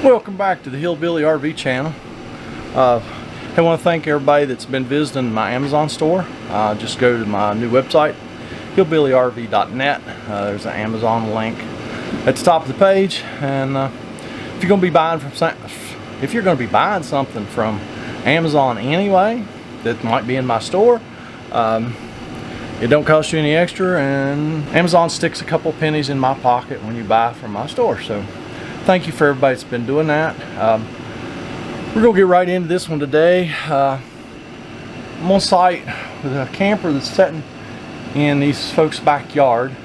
Welcome back to the Hillbilly RV channel. I want to thank everybody that's been visiting my Amazon store. Just go to my new website, hillbillyrv.net. There's an Amazon link at the top of the page, and if you're going to be buying something from Amazon anyway that might be in my store, it don't cost you any extra, and Amazon sticks a couple pennies in my pocket when you buy from my store. So thank you for everybody that's been doing that. We're going to get right into this one today. I'm on site with a camper that's sitting in these folks' backyard.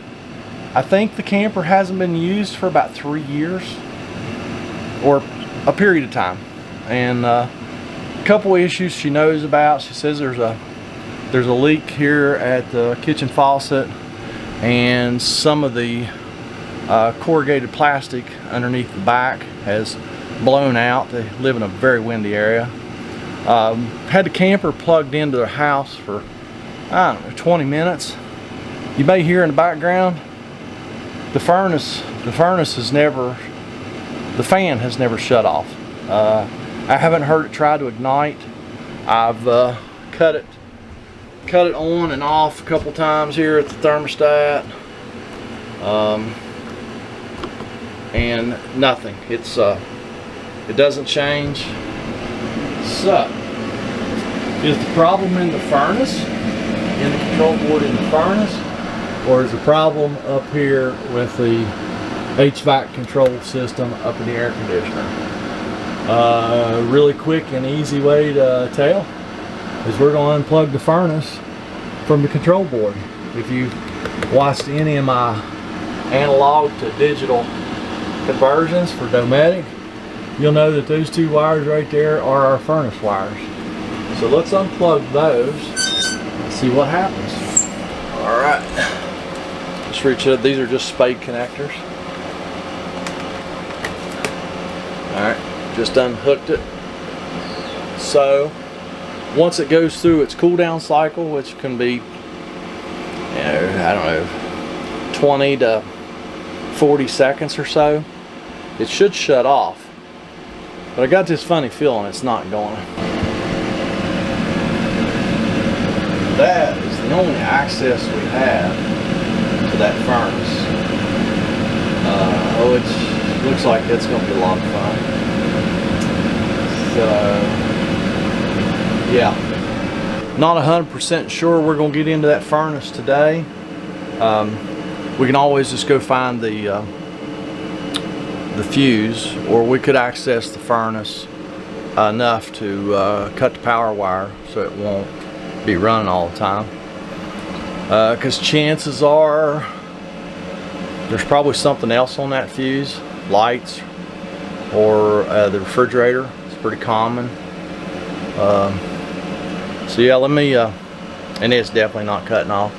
I think the camper hasn't been used for about 3 years, or a period of time, and a couple issues she knows about. She says there's a leak here at the kitchen faucet, and some of the corrugated plastic underneath the back has blown out. They live in a very windy area. Had the camper plugged into their house for, I don't know, 20 minutes. You may hear in the background the fan has never shut off. I haven't heard it try to ignite. I've cut it on and off a couple times here at the thermostat, and nothing. It doesn't change. So, is the problem in the furnace, in the control board in the furnace, or is the problem up here with the HVAC control system up in the air conditioner? Really quick and easy way to tell is we're going to unplug the furnace from the control board. If you watched any of my analog to digital conversions for Dometic, you'll know that those two wires right there are our furnace wires. So let's unplug those and see what happens. Alright, let's reach it. These are just spade connectors. Alright, just unhooked it. So once it goes through its cool down cycle, which can be, I don't know, 20 to 40 seconds or so, it should shut off. But I got this funny feeling it's not going. That is the only access we have to that furnace. It looks like it's going to be a lot of fun. So, yeah. Not 100% sure we're going to get into that furnace today. We can always just go find the fuse, or we could access the furnace enough to cut the power wire so it won't be running all the time, because chances are there's probably something else on that fuse, lights, or the refrigerator. It's pretty common. So yeah, let me and it's definitely not cutting off.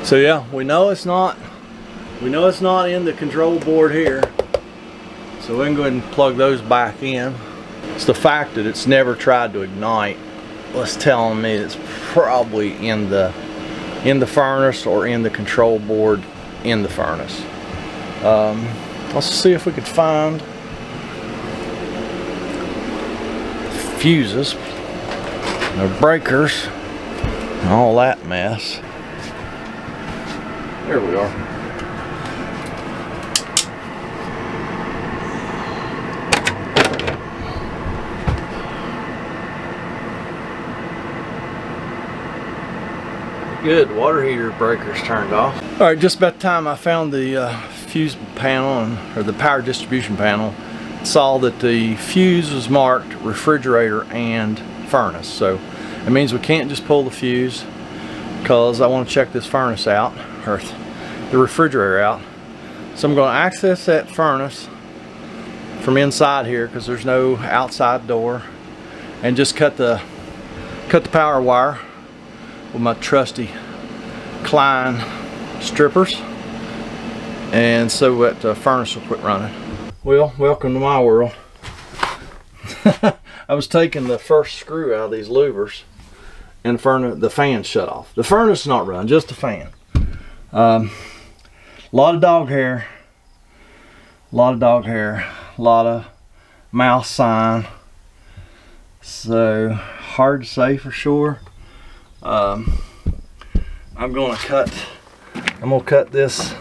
So yeah, we know it's not in the control board here. So we can go ahead and plug those back in. It's the fact that it's never tried to ignite that's telling me it's probably in the furnace or in the control board in the furnace. Let's see if we could find fuses, no breakers, and all that mess. There we are. Good, water heater breakers turned off. Alright, just about the time I found the fuse panel, or the power distribution panel, saw that the fuse was marked refrigerator and furnace. So it means we can't just pull the fuse, because I want to check this furnace out, or the refrigerator out. So I'm going to access that furnace from inside here, because there's no outside door, and just cut the power wire with my trusty Klein strippers, and so that the furnace will quit running. Well, welcome to my world. I was taking the first screw out of these louvers, and the fan shut off. The furnace is not running, just the fan. A lot of dog hair, a lot of mouse sign. So hard to say for sure. I'm gonna cut this.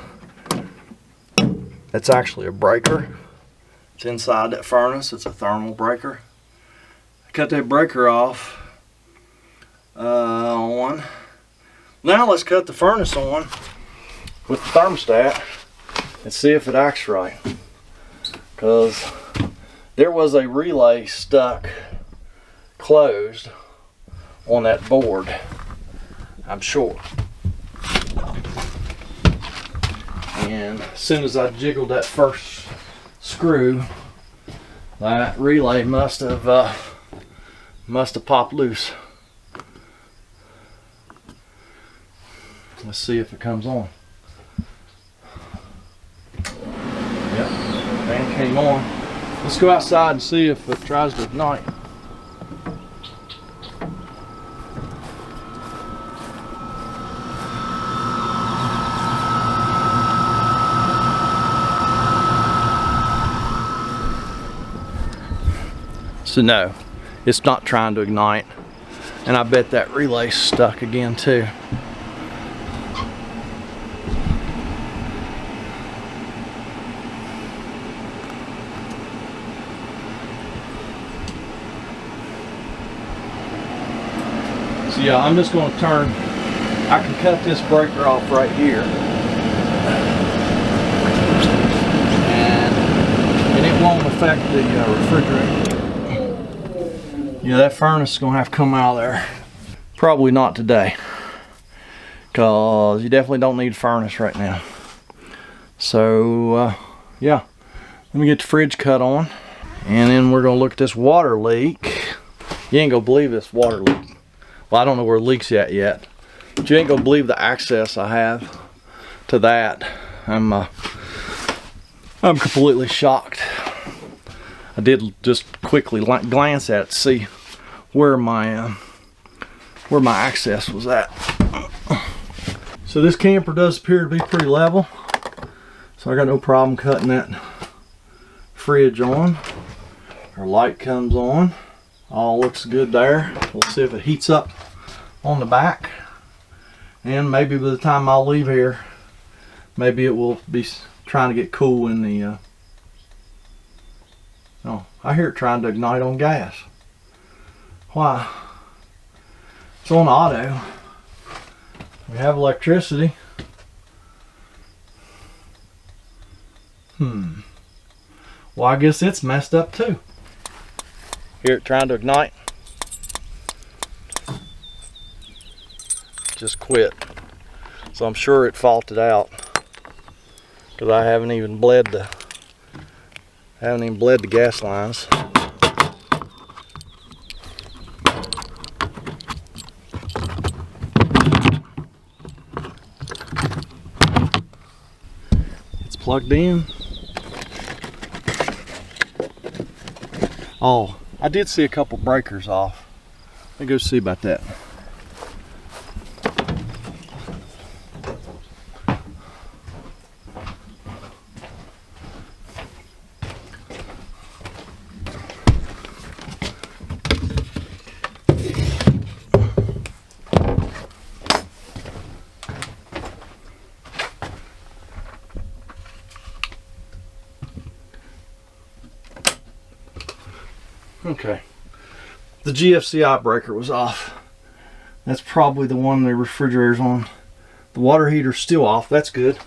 That's actually a breaker. It's inside that furnace. It's a thermal breaker. Cut that breaker off on. Now let's cut the furnace on with the thermostat and see if it acts right. Because there was a relay stuck closed on that board, I'm sure. And as soon as I jiggled that first screw, that relay must have popped loose. Let's see if it comes on. Yep, fan came on. Let's go outside and see if it tries to ignite. So no, it's not trying to ignite. And I bet that relay's stuck again too. So yeah, I'm just going to turn, I can cut this breaker off right here. And it won't affect the refrigerator. Yeah, that furnace is going to have to come out of there. Probably not today. Because you definitely don't need a furnace right now. So, yeah. Let me get the fridge cut on. And then we're going to look at this water leak. You ain't going to believe this water leak. Well, I don't know where it leaks yet. But you ain't going to believe the access I have to that. I'm completely shocked. I did just quickly glance at it to see where my access was at. So this camper does appear to be pretty level. So I got no problem cutting that fridge on. Our light comes on. All looks good there. We'll see if it heats up on the back. And maybe by the time I'll leave here, maybe it will be trying to get cool in the oh, I hear it trying to ignite on gas. Why? It's on auto. We have electricity. Well, I guess it's messed up too. Hear it trying to ignite. Just quit. So I'm sure it faulted out. Because I haven't even bled the gas lines. It's plugged in. Oh, I did see a couple breakers off. Let me go see about that. Okay, the GFCI breaker was off. That's probably the one the refrigerator's on. The water heater's still off. That's good.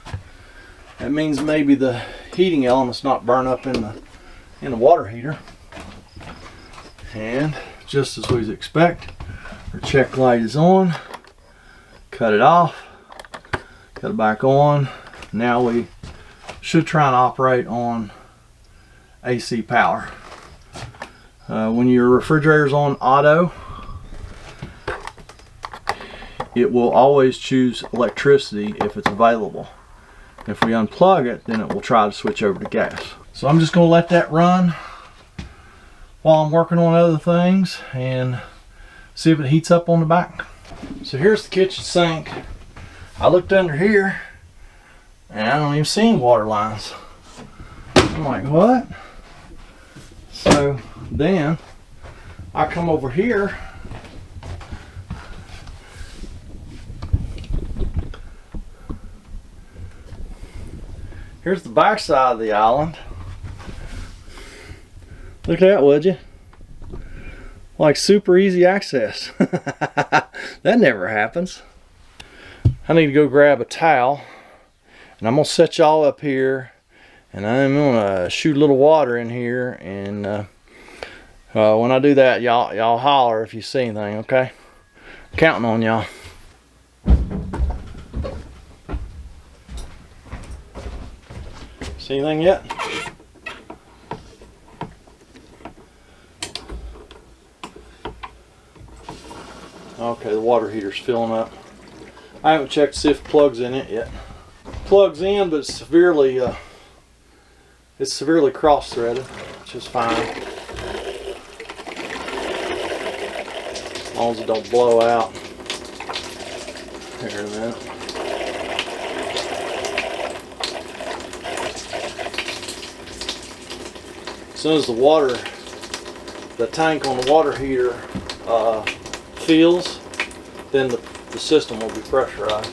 That means maybe the heating element's not burn up in the water heater. And just as we expect, our check light is on. Cut it off. Cut it back on. Now we should try and operate on AC power. When your refrigerator's on auto, it will always choose electricity if it's available. If we unplug it, then it will try to switch over to gas. So I'm just going to let that run while I'm working on other things and see if it heats up on the back. So here's the kitchen sink. I looked under here and I don't even see any water lines. I'm like, what? So So then I come over here. Here's the back side of the island. Look at that, would you? Like super easy access. That never happens. I need to go grab a towel, and I'm gonna set y'all up here, and I'm gonna shoot a little water in here, and when I do that, y'all holler if you see anything, okay? I'm counting on y'all. See anything yet? Okay, the water heater's filling up. I haven't checked to see if it plugs in it yet. Plugs in, but it's severely cross-threaded, which is fine. As long as it don't blow out. Here in a minute. As soon as the tank on the water heater fills, then the system will be pressurized.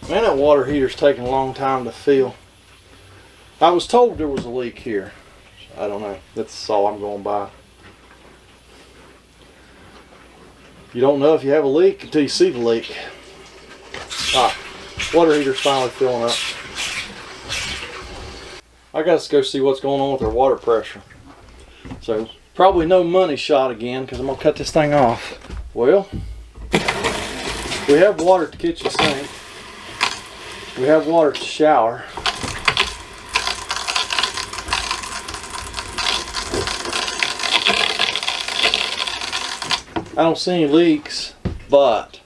Man, that water heater's taking a long time to fill. I was told there was a leak here. I don't know. That's all I'm going by. You don't know if you have a leak until you see the leak. Water heater's finally filling up. I got to go see what's going on with our water pressure. So, probably no money shot again because I'm going to cut this thing off. Well, we have water at the kitchen sink. We have water to shower. I don't see any leaks, but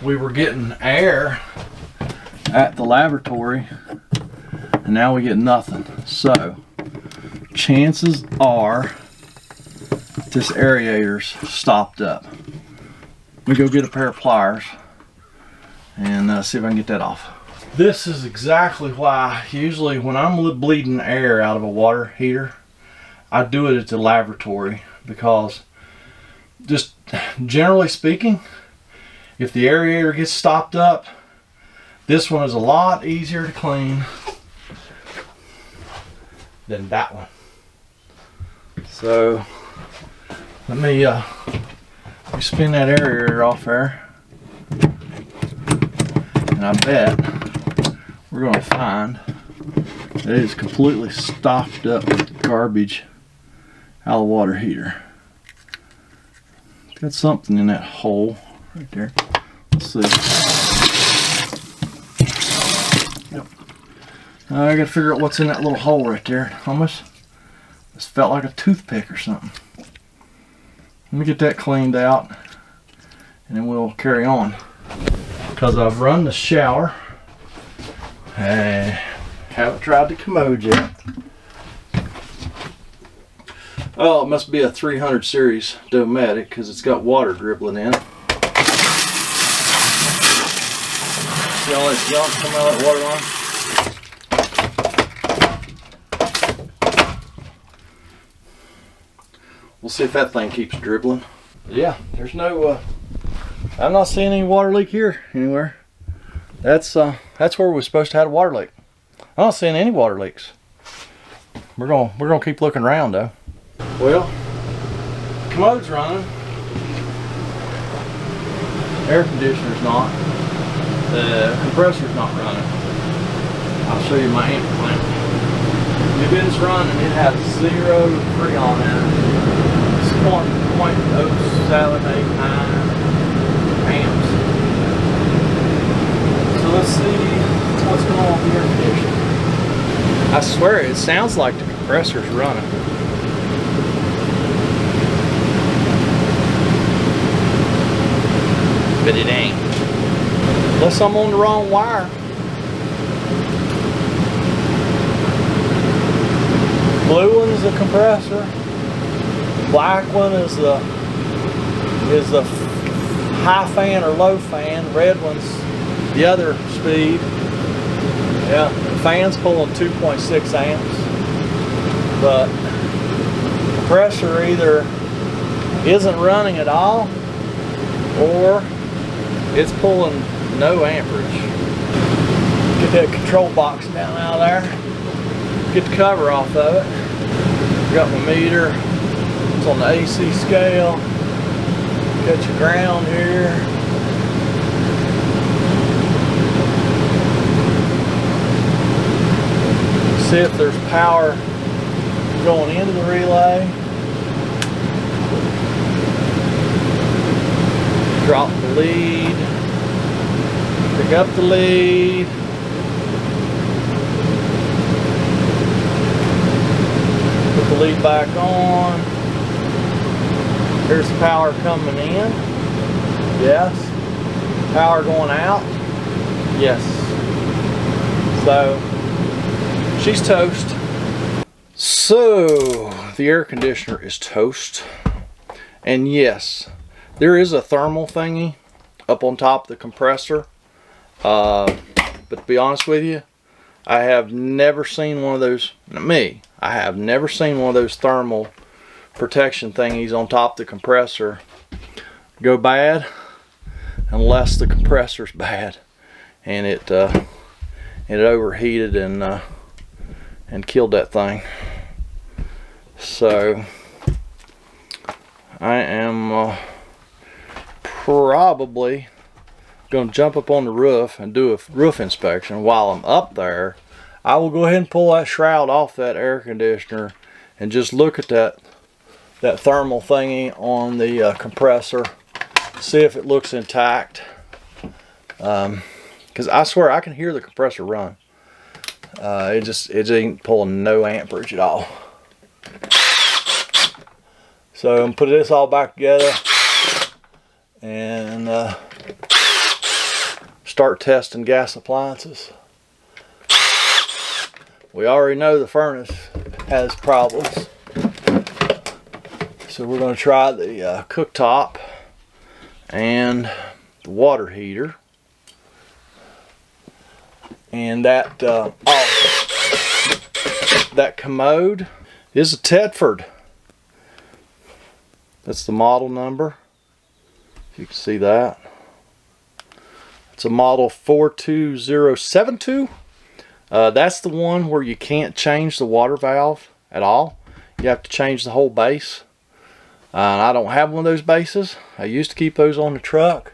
we were getting air at the laboratory and now we get nothing. So chances are this aerator's stopped up. Let me go get a pair of pliers and see if I can get that off. This is exactly why usually when I'm bleeding air out of a water heater, I do it at the laboratory, because just generally speaking, if the aerator gets stopped up, this one is a lot easier to clean than that one. So let me spin that aerator off there, and I bet we're going to find that it is completely stocked up with garbage out of the water heater. It's got something in that hole right there. Let's see. Yep. I got to figure out what's in that little hole right there. Almost just felt like a toothpick or something. Let me get that cleaned out and then we'll carry on. Because I've run the shower and haven't tried the commode yet. Oh, it must be a 300 series Domatic because it's got water dribbling in it. See all that junk coming out of that water line? We'll see if that thing keeps dribbling. Yeah, there's no, I'm not seeing any water leak here anywhere. That's where we're supposed to have a water leak. I'm not seeing any water leaks. We're gonna keep looking around though. Well, the commode's running. Air conditioner's not. The compressor's not running. I'll show you my amp clamp. If it's running, it has 0 Freon in it. 1.0789 amps. So let's see what's going on with the air conditioner. I swear it sounds like the compressor's running. But it ain't. Unless I'm on the wrong wire. Blue one is the compressor. Black one is the high fan or low fan. Red one's the other speed. Yeah, the fan's pulling 2.6 amps. But the compressor either isn't running at all or it's pulling no amperage. Get that control box down out of there. Get the cover off of it. Got my meter. It's on the AC scale. Got your ground here. See if there's power going into the relay. Drop the lead. Pick up the lead. Put the lead back on. Here's the power coming in. Yes. Power going out. Yes. So she's toast. So the air conditioner is toast. And yes, there is a thermal thingy up on top of the compressor. But to be honest with you, I have never seen one of those, I have never seen one of those thermal protection thingies on top of the compressor go bad unless the compressor's bad and it overheated and killed that thing. So I am probably going to jump up on the roof and do a roof inspection. While I'm up there, I will go ahead and pull that shroud off that air conditioner and just look at that thermal thingy on the compressor, see if it looks intact, because I swear I can hear the compressor run. It ain't pulling no amperage at all. So I'm gonna put this all back together and start testing gas appliances. We already know the furnace has problems, so we're going to try the cooktop and the water heater, and that that commode is a Tedford. That's the model number. You can see that. It's a model 42072. That's the one where you can't change the water valve at all. You have to change the whole base. I don't have one of those bases. I used to keep those on the truck,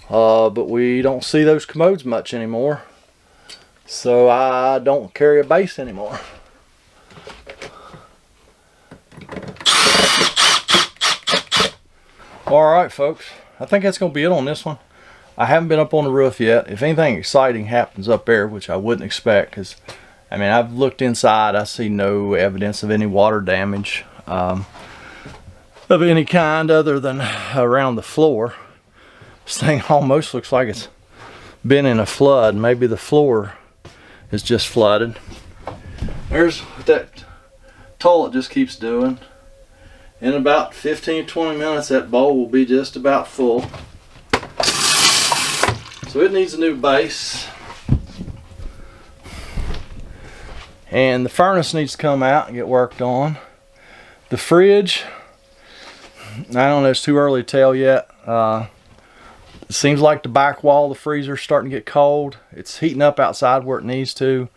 but we don't see those commodes much anymore. So I don't carry a base anymore. Alright folks, I think that's going to be it on this one. I haven't been up on the roof yet. If anything exciting happens up there, which I wouldn't expect, because I mean, I've looked inside, I see no evidence of any water damage of any kind other than around the floor. This thing almost looks like it's been in a flood. Maybe the floor is just flooded. There's what that toilet just keeps doing. In about 15-20 minutes, that bowl will be just about full. So it needs a new base. And the furnace needs to come out and get worked on. The fridge, I don't know, it's too early to tell yet. It seems like the back wall of the freezer is starting to get cold. It's heating up outside where it needs to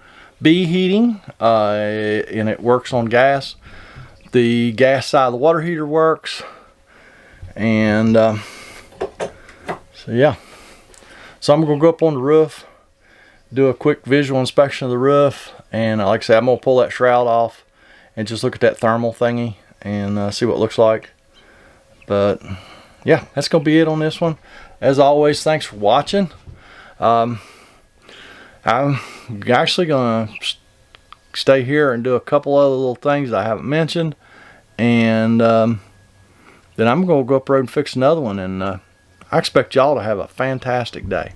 be heating, and it works on gas. The gas side of the water heater works, and so yeah. So I'm gonna go up on the roof, do a quick visual inspection of the roof, and like I said, I'm gonna pull that shroud off and just look at that thermal thingy and see what it looks like. But yeah, that's gonna be it on this one. As always, thanks for watching. I'm actually gonna stay here and do a couple other little things I haven't mentioned, and then I'm gonna go up road and fix another one, and I expect y'all to have a fantastic day.